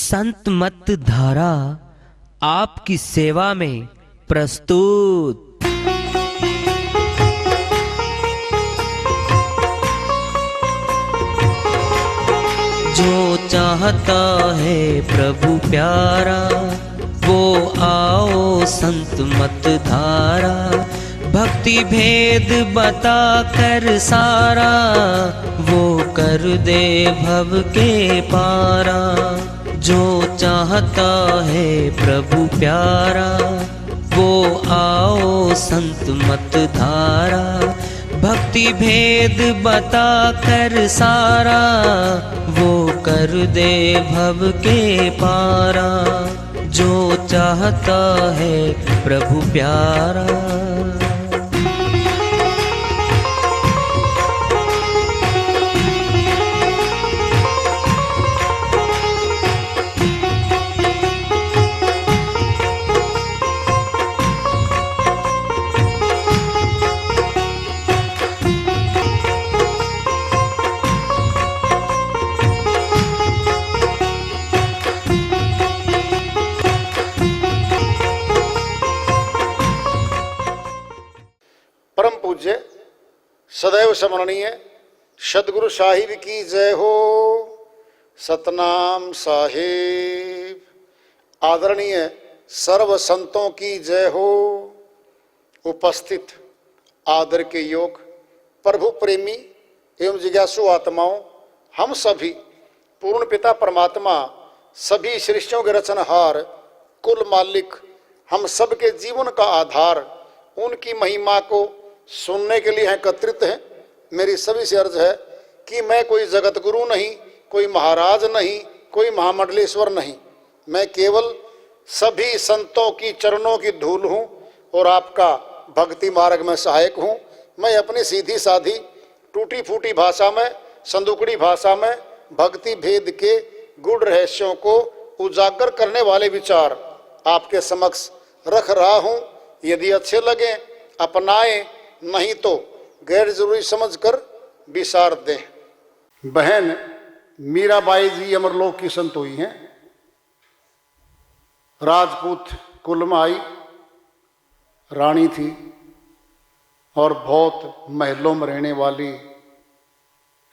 संत मत धारा आपकी सेवा में प्रस्तुत। जो चाहता है प्रभु प्यारा वो आओ संत मत धारा। भक्ति भेद बता कर सारा वो कर दे भव के पारा। जो चाहता है प्रभु प्यारा वो आओ संत मत धारा। भक्ति भेद बता कर सारा वो कर दे भव के पारा। जो चाहता है प्रभु प्यारा। परम पूज्य सदैव स्मरणीय सदगुरु साहिब की जय हो। सतनाम साहिब। आदरणीय सर्व संतों की जय हो। उपस्थित आदर के योग प्रभु प्रेमी एवं जिज्ञासु आत्माओं, हम सभी पूर्ण पिता परमात्मा सभी सृष्टियों के रचनहार कुल मालिक हम सबके जीवन का आधार उनकी महिमा को सुनने के लिए एकत्रित हैं। मेरी सभी से अर्ज है कि मैं कोई जगत गुरु नहीं, कोई महाराज नहीं, कोई महामंडलेश्वर नहीं। मैं केवल सभी संतों की चरणों की धूल हूँ और आपका भक्ति मार्ग में सहायक हूँ। मैं अपनी सीधी साधी टूटी फूटी भाषा में, संदुकड़ी भाषा में भक्ति भेद के गूढ़ रहस्यों को उजागर करने वाले विचार आपके समक्ष रख रहा हूँ। यदि अच्छे लगे अपनाएं, नहीं तो गैर जरूरी समझकर विसार दें। बहन मीराबाई जी अमरलोक की संत हुई हैं। राजपूत कुल में आई रानी थी और बहुत महलों में रहने वाली,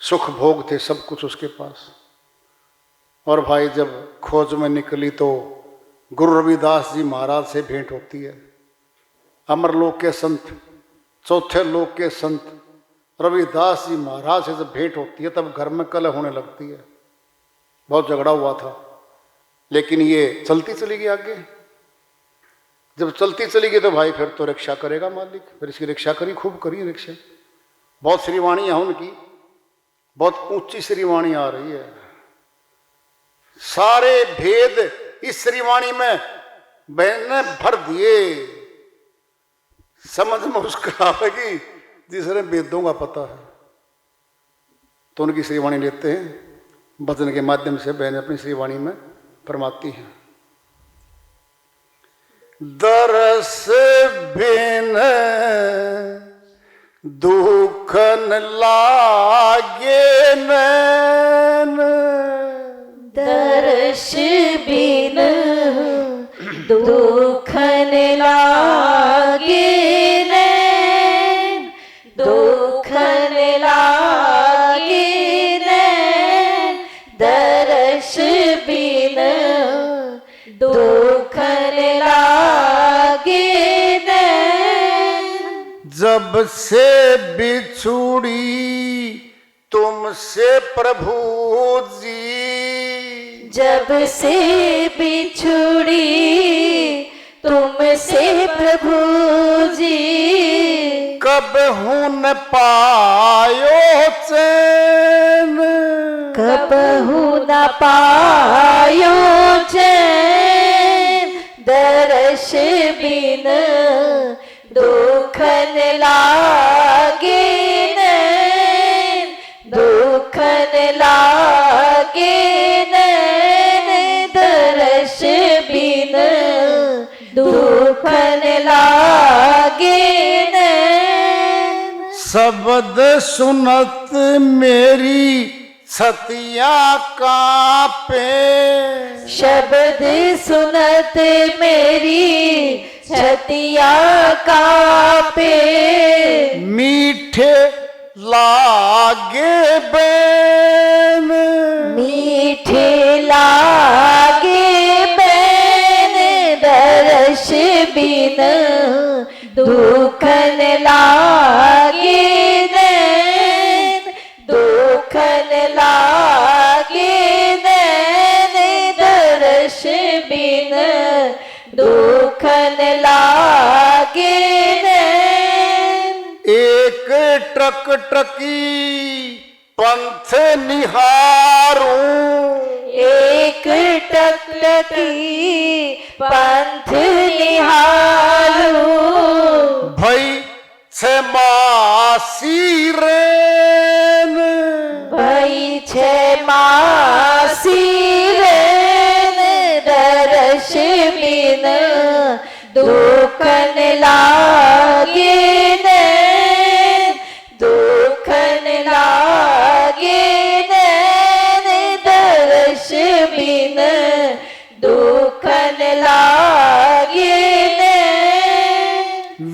सुख भोग थे सब कुछ उसके पास। और भाई जब खोज में निकली तो गुरु रविदास जी महाराज से भेंट होती है। अमरलोक के संत, चौथे लोक के संत रविदास जी महाराज से जब भेंट होती है तब घर में कलह होने लगती है। बहुत झगड़ा हुआ था, लेकिन ये चलती चली गई आगे। जब चलती चली गई तो भाई फिर तो रिक्शा करेगा मालिक। फिर इसकी रिक्शा करी, खूब करी रिक्शा। बहुत श्रीवाणी है उनकी, बहुत ऊंची श्रीवाणी आ रही है। सारे भेद इस श्रीवाणी में बहन ने भर दिए। समझ में उसका आवेगी जिसने वेदों का पता है। तो उनकी श्रीवाणी लेते हैं, भजन के माध्यम से बहन अपनी श्रीवाणी में फरमाती हैं। दरस बिन दुखन लागे नैन। दर्श बिन दुखन लागे नैन। दुखन लागे नैन। दर्श बिन दुखन लागे नैन। जब से बिछुड़ी तुमसे प्रभु जी। जब से बिछुड़ी तुमसे प्रभु जी। कब हूँ न पायो चैन। कब हूँ न पायो चैन। दर्श बिन दुखन लागे नैन। दुखन लागे नैन। दर्श बिन दुखन लागे नैन। शब्द सुनत मेरी छतिया कांपे, शब्द सुनत मेरी छतिया कांपे, मीठे लागे बैन, मीठे लागे बैन, दर्श बिन दुखन लागे नैन, दुखन लागे नैन, दर्श बिन दुखन लागे नैन। एक टक टकी पंथ निहारूं, एक टकटकी पंथ निहारूं, भई छे मासी रेन, भई छे मासी रेन, दर्श बिन दुखन लागे नैन, दुखन लागे नैन, दर्श बिन दुखन लागे नैन।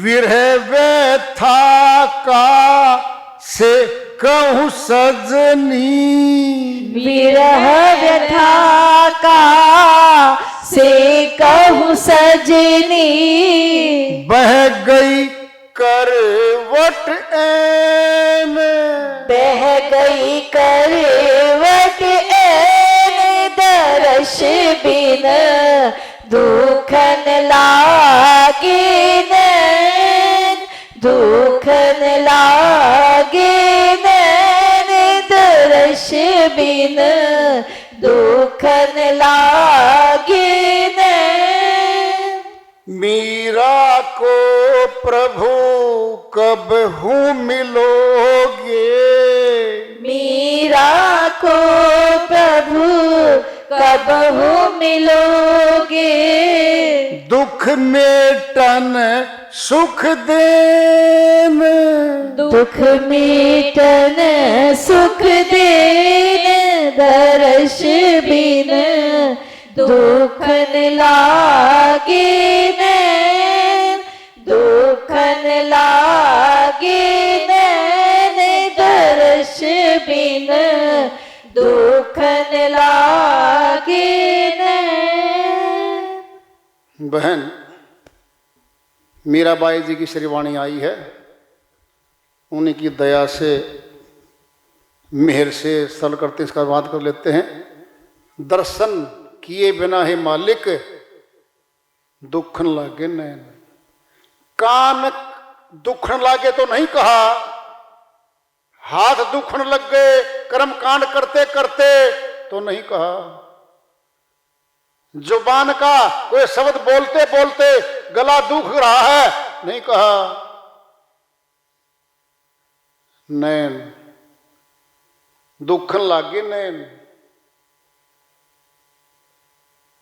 विरह व्यथा का से कहूँ सजनी, विरह व्यथा का से कहूँ सजनी, बह गई करवट ऐन, बह गई करवट ऐन, दर्श बिन दुखन लागे नैन, दुखन लागे नैन, दर्श बिन दुखन लागे नैन। मीरा को प्रभु कब हूँ मिलोगे, मीरा को प्रभु कब हो मिलोगे, दुख मेटन सुख देन, दुख मिटन सुख देन, दर्श बिन दुखन लागे नैन, दुखन लागे नैन, दर्श बिन दुखन लागे नैन। बहन मीराबाई जी की श्रीवाणी आई है, उन्हीं की दया से मेहर से सरल करते इसका बात कर लेते हैं। दर्शन किए बिना है मालिक दुखन लागे नैन, कान दुखन लागे तो नहीं कहा, हाथ दुखन लग गए कर्म कांड करते करते तो नहीं कहा, जुबान का कोई शब्द बोलते बोलते गला दुख रहा है नहीं कहा, नैन दुखन लागे नैन,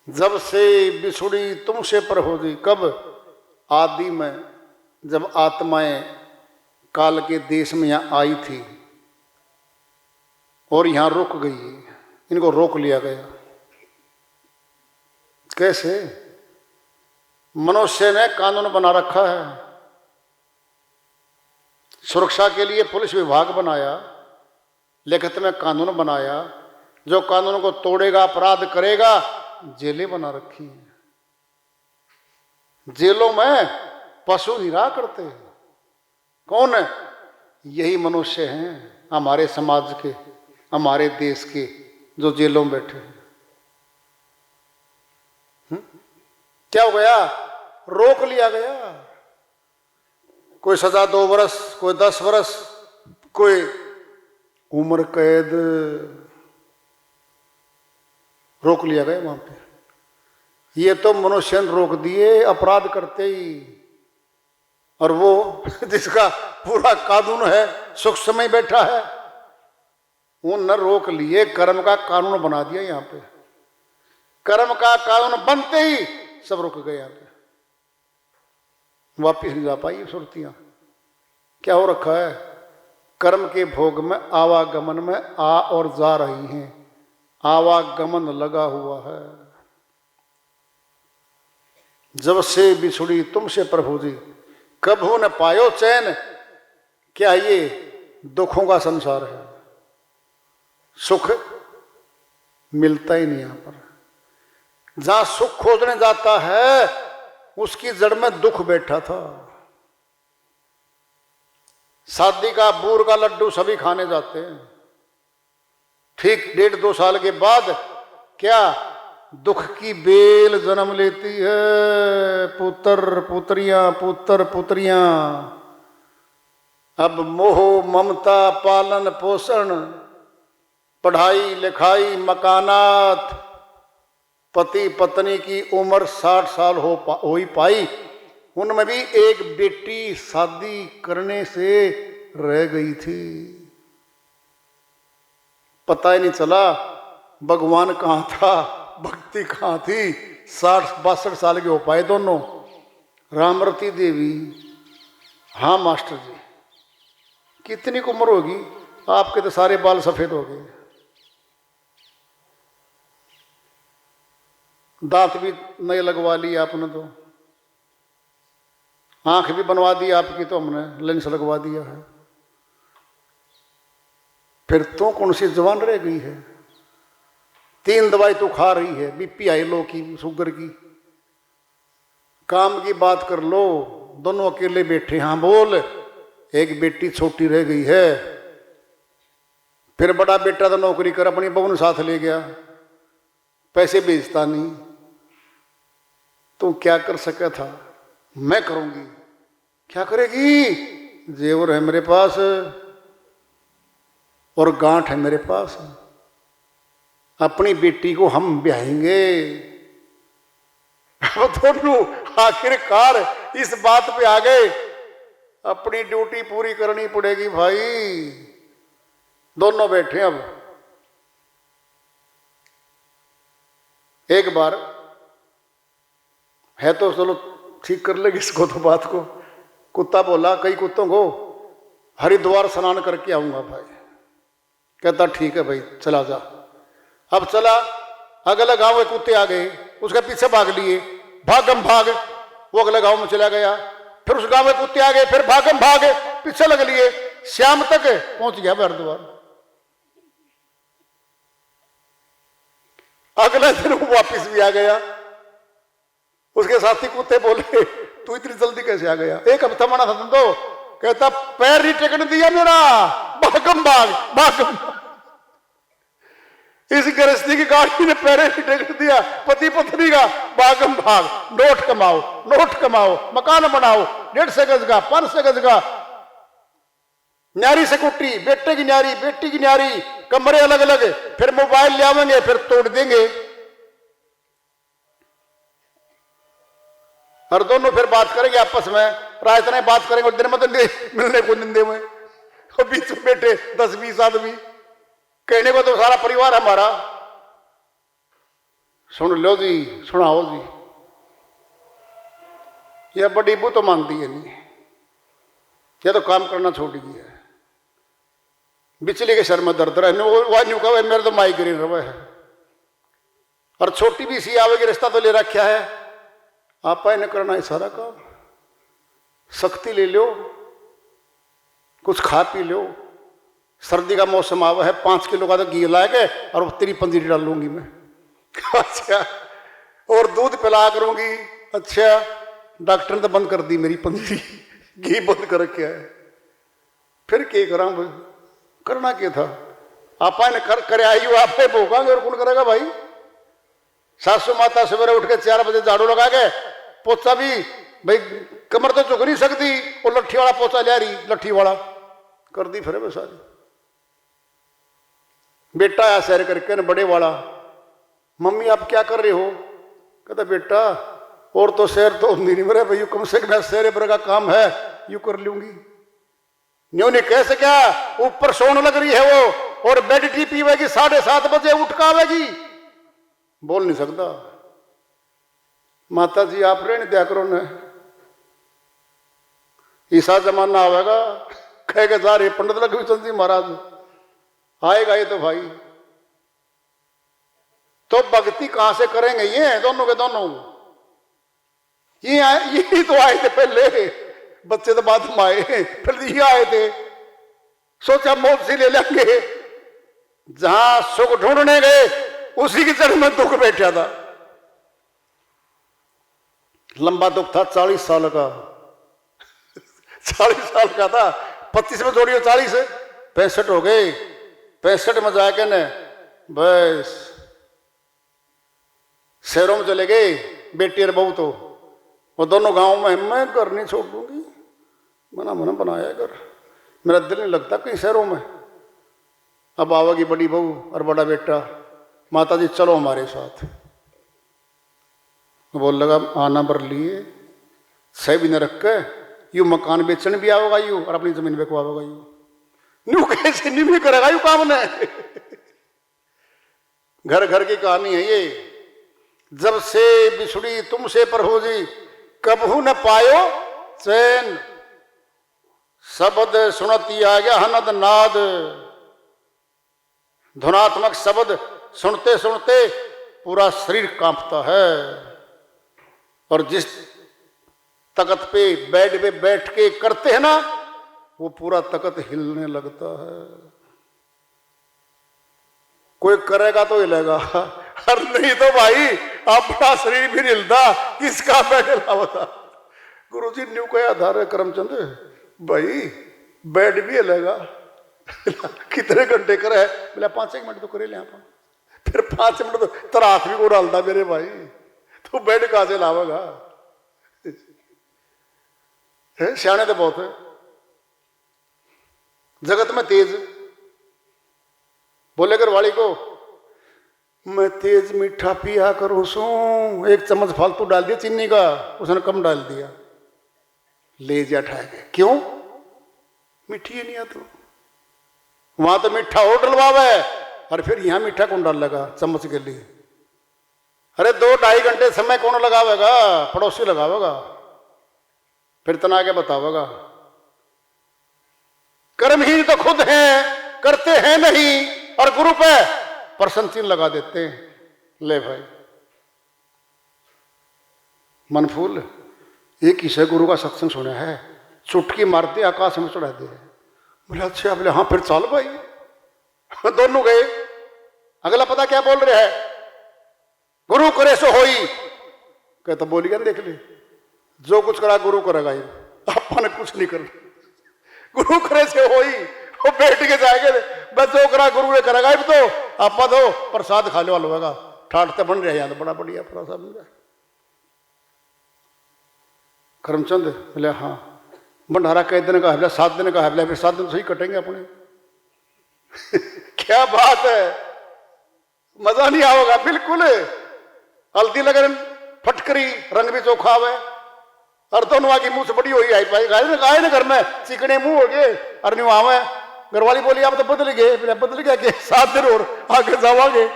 जब से बिछुड़ी तुमसे पर हो गई, कब आदि में जब आत्माएं काल के देश में यहां आई थी और यहां रुक गई, इनको रोक लिया गया। कैसे? मनुष्य ने कानून बना रखा है, सुरक्षा के लिए पुलिस विभाग बनाया, लिखित में कानून बनाया, जो कानून को तोड़ेगा अपराध करेगा जेलें बना रखी हैं। जेलों में पशु नहीं रहा करते। कौन है? यही मनुष्य हैं हमारे समाज के, हमारे देश के, जो जेलों में बैठे हैं। क्या हो गया? रोक लिया गया। कोई सजा 2 वर्ष, कोई 10 वर्ष, कोई उम्र कैद, रोक लिया गया वहां पे। ये तो मनुष्य ने रोक दिए अपराध करते ही, और वो जिसका पूरा कानून है सुख समय बैठा है, वो न रोक लिए, कर्म का कानून बना दिया। यहाँ पे कर्म का कानून बनते ही सब रुक गए। यहाँ पे वापिस नहीं जा पाई सुरतियां। क्या हो रखा है? कर्म के भोग में आवागमन में आ और जा रही हैं, आवागमन लगा हुआ है। जब से बिछुड़ी तुमसे प्रभु जी, कभू न पायो चैन। क्या ये दुखों का संसार है? सुख मिलता ही नहीं। यहां पर जहां सुख खोजने जाता है उसकी जड़ में दुख बैठा था। शादी का बूर का लड्डू सभी खाने जाते हैं, ठीक 1.5-2 साल के बाद क्या दुख की बेल जन्म लेती है। पुत्र पुत्रियां, पुत्र पुत्रियां। अब मोह ममता, पालन पोषण, पढ़ाई लिखाई, मकानात, पति पत्नी की उम्र 60 साल हो ही पाई, उनमें भी एक बेटी शादी करने से रह गई थी। पता ही नहीं चला भगवान कहाँ था, भक्ति कहाँ थी। 60-62 साल के हो पाए दोनों। रामरती देवी, हाँ मास्टर जी, कितनी की उम्र होगी आपके? तो सारे बाल सफेद हो गए, दांत भी नए लगवा लिए आपने, तो आंख भी बनवा दी आपकी, तो हमने लेंस लगवा दिया है। फिर तो कौन सी जवान रह गई है? 3 दवाई तो खा रही है, बीपी हाई लो की, शुगर की। काम की बात कर लो, दोनों अकेले बैठे। हाँ बोल, एक बेटी छोटी रह गई है। फिर बड़ा बेटा तो नौकरी कर अपनी बहू ने साथ ले गया, पैसे भेजता नहीं। तो क्या कर सका था? मैं करूंगी। क्या करेगी? जेवर है मेरे पास और गांठ है मेरे पास, अपनी बेटी को हम ब्याहेंगे। दोनों आखिरकार इस बात पे आ गए, अपनी ड्यूटी पूरी करनी पड़ेगी भाई। दोनों बैठे। अब एक बार है तो चलो ठीक कर लेगी इसको, तो बात को। कुत्ता बोला कई कुत्तों को, हरिद्वार स्नान करके आऊंगा भाई। कहता ठीक है भाई, चला जा। अब चला, अगले गांव में कुत्ते आ गए, उसके पीछे भाग लिए, भागम भाग। वो अगले गांव में चला गया, फिर उस गांव में कुत्ते आ गए, फिर भागम भाग, पीछे लग लिए। शाम तक पहुंच गया हरिद्वार। अगले दिन वो वापिस भी आ गया। उसके साथी कुत्ते बोले तू इतनी जल्दी कैसे आ गया? 1 हफ्ता मना था तुम तो। कहता पैर नहीं टेकने दिया मेरा, भागम भाग भागम। इस गृहस्थी की गाड़ी ने पैर नहीं टेकने दिया, पति पत्नी का भागम भाग। नोट कमाओ, नोट कमाओ, मकान बनाओ, 150 गज का, 500 गज का। न्यारी से कुट्टी, बेटे की न्यारी, बेटी की न्यारी, कमरे अलग अलग। फिर मोबाइल ले आवेंगे, फिर तोड़ देंगे। और दोनों फिर बात करेंगे आपस में, रात में बात करेंगे, दिन में तो मिलने को निंदे में। और बीच में बैठे 10-20 आदमी, कहने को तो सारा परिवार हमारा। सुन लो जी, सुनाओ जी। यह बड़ी बू तो मानती है नहीं, यह तो काम करना छोड़ गई है। बिचली के सर में दर्द रहे, वह मेरे तो माइग्रेन रहा है। और छोटी भी सी आवेगी, रिश्ता तो ले रखा है, आप ने करना है सारा काम। सख्ती ले लो, कुछ खा पी लो। सर्दी का मौसम आवा है, 5 किलो का तो घी ला के और तेरी पंजीरी डाल लूंगी मैं। अच्छा, और दूध पिला करूंगी। अच्छा, डॉक्टर ने तो बंद कर दी मेरी पंजीरी, घी बंद कर रखा है। फिर क्या करा भाई? करना क्या था? आप ने कर आई हो, आप भोगांगे और कौन करेगा भाई? सासू माता सवेरे उठ के 4 बजे झाड़ू लगा के, पोछा भी भाई कमर तो झुक नहीं सकती, वो लट्ठी वाला पोछा ले रही, लट्ठी वाला कर दी। फिर सारी बेटा आया सैर करके न, बड़े वाला, मम्मी आप क्या कर रहे हो? कहता बेटा और तो सैर तो नहीं मेरे भाई, कम से कम सैर पर का काम है, यू कर लूंगी। न्यू नहीं कैसे, क्या ऊपर सोने लग रही है वो, और बेड टी पीवेगी, 7:30 बजे उठ कर आवेगी। बोल नहीं सकता। माता जी आप रहने दिया करो न, ऐसा जमाना आवेगा कह के जा रहे पंडित लक्ष्मी चंद जी महाराज आएगा ये तो भाई, तो भक्ति कहां से करेंगे ये दोनों के दोनों? ये तो आए थे पहले, बच्चे तो बाद में आए, फिर ये आए थे, सोचा मौत से ले लेंगे। जहां सुख ढूंढने गए उसी की जड़ में दुख बैठा था। लंबा दुख था, 40 साल का 40 साल का था। 25 में जोड़ियो 40, 65 हो गए। 65 में जाके न बस शहरों में चले गए, बेटी और बहू। तो वो दोनों गांव में, मैं घर नहीं छोड़ दूंगी, मना बनाया घर, मेरा दिल नहीं लगता कहीं शहरों में। अब आवेगी बड़ी बहू और बड़ा बेटा, माता जी चलो हमारे साथ। बोल लगा आना बर लिए सही भी न रख के, यू मकान बेचने भी आओगा यू, और अपनी जमीन बेचवाओगा यू। न्यू कैसे न्यू भी करेगा यू काम ने। घर घर की कहानी है ये। जब से बिछड़ी तुमसे प्रभु जी, कबहू न पायो चैन। शब्द सुनती आ गया हनद नाद, धुनात्मक शब्द सुनते सुनते पूरा शरीर कांपता है। और जिस तख्त पे बेड पे बैठ के करते हैं ना, वो पूरा तख्त हिलने लगता है। कोई करेगा तो हिलेगा, और नहीं तो भाई अपना शरीर भी हिलता, किसका बेड हिला होता। गुरु जी न्यू का आधार है करमचंद भाई, बेड भी हिलेगा। कितने घंटे करे? बोला 5-1 मिनट तो करे ले आप। फिर 5 मिनट तो तेरा हाथ भी को डालता मेरे भाई, तो बेड कहां से लावेगा? सियाने तो बहुत है जगत में तेज। बोले कर वाली को, मैं तेज मीठा पिया करूं सू, 1 चम्मच फालतू डाल दिया चीनी का, उसने कम डाल दिया, ले जा उठा के। क्यों? मीठी ही नहीं आता। वहां तो मीठा और डलवावे, और फिर यहां मीठा कौन डाल लगा चम्मच के लिए? अरे 2-2.5 घंटे समय कौन लगावेगा? पड़ोसी लगावेगा, फिर तना के बतावेगा। कर्महीन तो खुद हैं, करते हैं नहीं, और गुरु पे प्रश्न चिन्ह लगा देते हैं। ले भाई मनफूल, एक ही से गुरु का सत्संग सुना है, चुटकी मारते आकाश में चढ़ा दे। बोले अच्छा, बोले हाँ फिर चल भाई। दोनों गए। अगला पता क्या बोल रहे हैं? गुरु करे सो होई। कहता बोलिए देख ले, जो कुछ करा गुरु करेगा, अपने कुछ नहीं कर। गुरु करे से होई, वो बैठ के जाएंगे, बस जो करा गुरु ने करेगा। तो आप तो प्रसाद खाने वाला होगा, ठाटते बन रहे हैं, बड़ा बढ़िया प्रसाद मिल रहा है। करमचंद बोले हाँ, भंडारा कई दिन का है? 7 दिन का है। फिर 7 दिन सही कटेंगे अपने। क्या बात है, मजा नहीं आओगा बिल्कुल। हल्दी लगन फटकरी, रंग भी चोखा हुआ, और दोनों आगे मुंह से बड़ी हुई आई पाई गाय ना घर में चिकने मुंह हो गए। और नहीं आवे, घरवाली बोली आप तो बदल गए। बदल गया कि 7 दिन और आगे जावागे,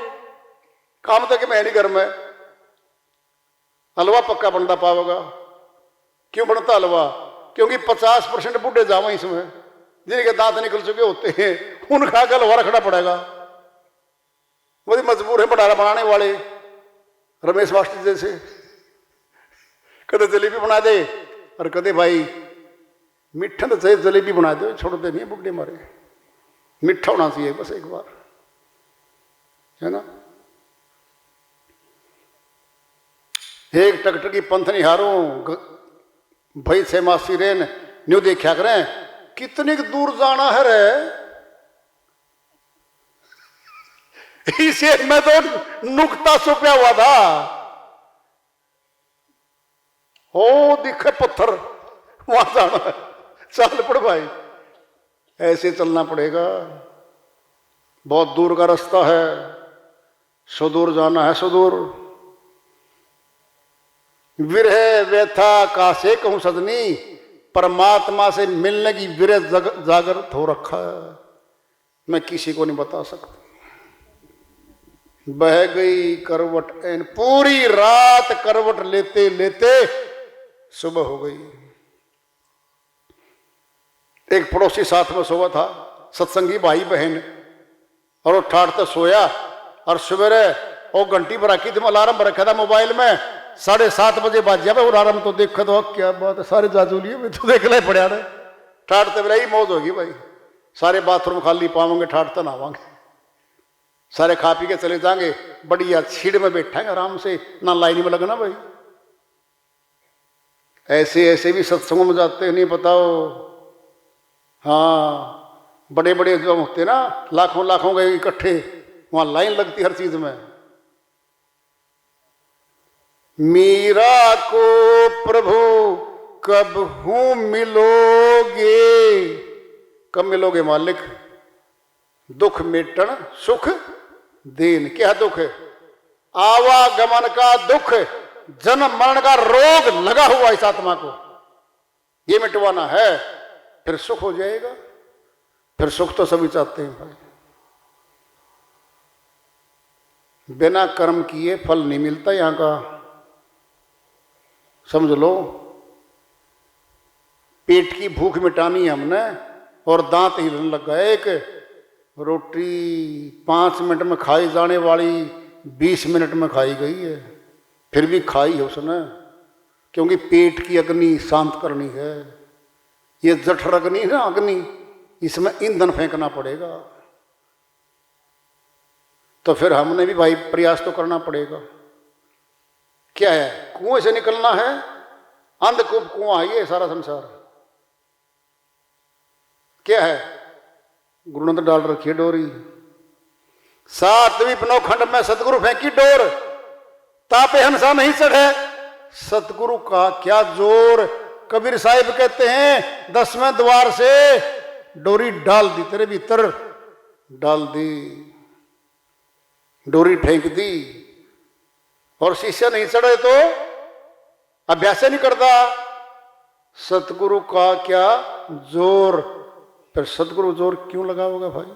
काम तो कि मैं नहीं घर में। हलवा पक्का बनता पावेगा। क्यों बनता हलवा? क्योंकि 50% बूढ़े जावा इसमें, जिनके दांत निकल चुके होते हैं, उनका हलवा रखना पड़ेगा। वही मजबूर है भंडारा बनाने वाले, रमेश मास्टर जैसे। कदे जलेबी बना दे, और कदे भाई मीठा तो चाहिए, जलेबी बना दे, छोड़ते नहीं बुढ़े मारे। मीठा होना चाहिए बस एक बार, है ना। एक ट्रैक्टर की पंथ निहारों भाई से मासी रेन न्यू देखा करें, कितनी दूर जाना है रे। इसे मैं तो नुकता छुपया हुआ था, हो दिखे पत्थर, वहां जाना है। चल पड़ भाई, ऐसे चलना पड़ेगा। बहुत दूर का रास्ता है, सुदूर जाना है, सुदूर। विरह व्यथा कासे कहूं सजनी, परमात्मा से मिलने की विरह जागृत हो रखा है, मैं किसी को नहीं बता सकता। बह गई करवट एन, पूरी रात करवट लेते लेते सुबह हो गई। एक पड़ोसी साथ में सोया था, सत्संगी भाई बहन, और वो ठाट तो सोया और सवेरे वो घंटी पर रखी थी, अलार्म रखा था मोबाइल में, 7:30 बजे बाज गया। अलार्म तो देखा तो क्या बात है, सारे जाजू लिए मैं तो देख ले पड़ा रहे। ठाट तो मेरा ही मौज होगी भाई, सारे बाथरूम खाली पावेंगे, ठाट तो नहावांगे, सारे खा पी के चले जाएंगे, बढ़िया सीढ़ में बैठेंगे आराम से, ना लाइन में लगना भाई। ऐसे ऐसे भी सत्संगों में जाते हैं, नहीं बताओ। हाँ, बड़े बड़े जो होते ना, लाखों लाखों के इकट्ठे, वहां लाइन लगती हर चीज में। मीरा को प्रभु कब हूं मिलोगे, कब मिलोगे मालिक? दुख मिटन सुख देन। क्या दुख है? आवागमन का दुख, जन्म मरण का रोग लगा हुआ इस आत्मा को, ये मिटवाना है, फिर सुख हो जाएगा। फिर सुख तो सभी चाहते हैं भाई, बिना कर्म किए फल नहीं मिलता यहां का, समझ लो। पेट की भूख मिटानी है हमने, और दांत हिलने लग गए। एक रोटी 5 मिनट में खाई जाने वाली 20 मिनट में खाई गई है, फिर भी खाई है उसने, क्योंकि पेट की अग्नि शांत करनी है। ये जठर अग्नि ना, अग्नि, इसमें ईंधन फेंकना पड़ेगा। तो फिर हमने भी भाई प्रयास तो करना पड़ेगा। क्या है? कुएं से निकलना है, अंधकूप कुआं है ये सारा संसार। क्या है? गुरु ने तो डाल रखी है डोरी। 7 विपिनों खंड में सतगुरु फेंकी डोर, तापे हंसा नहीं चढ़े। सतगुरु का क्या जोर। कबीर साहिब कहते हैं 10वें द्वार से डोरी डाल दी, तेरे भीतर डाल दी, डोरी फेंक दी, और शिष्य नहीं चढ़े तो अभ्यास नहीं करता। सतगुरु का क्या जोर। फिर सतगुरु जोर क्यों लगाओगे भाई?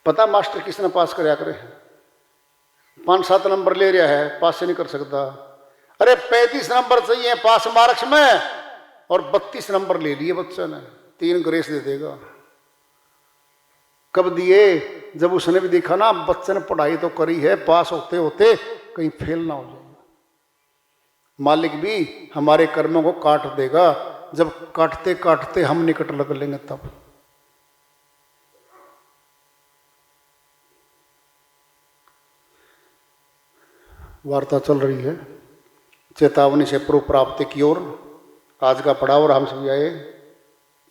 पता मास्टर किसने पास कराया करे, 5-7 नंबर ले रहा है, पास से नहीं कर सकता। अरे 35 नंबर चाहिए पास मार्क्स में, और 32 नंबर ले लिए बच्चे ने, 3 ग्रेस दे देगा। कब दिए? जब उसने भी देखा ना बच्चे ने पढ़ाई तो करी है, पास होते होते कहीं फेल ना हो जाए। मालिक भी हमारे कर्मों को काट देगा, जब काटते काटते हम निकट लग लेंगे तब। वार्ता चल रही है चेतावनी से पूर्व प्राप्ति की ओर। आज का पड़ाव और हम सभी आए,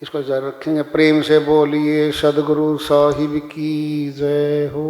इसको जारी रखेंगे। प्रेम से बोलिए सदगुरु साहिब की जय हो।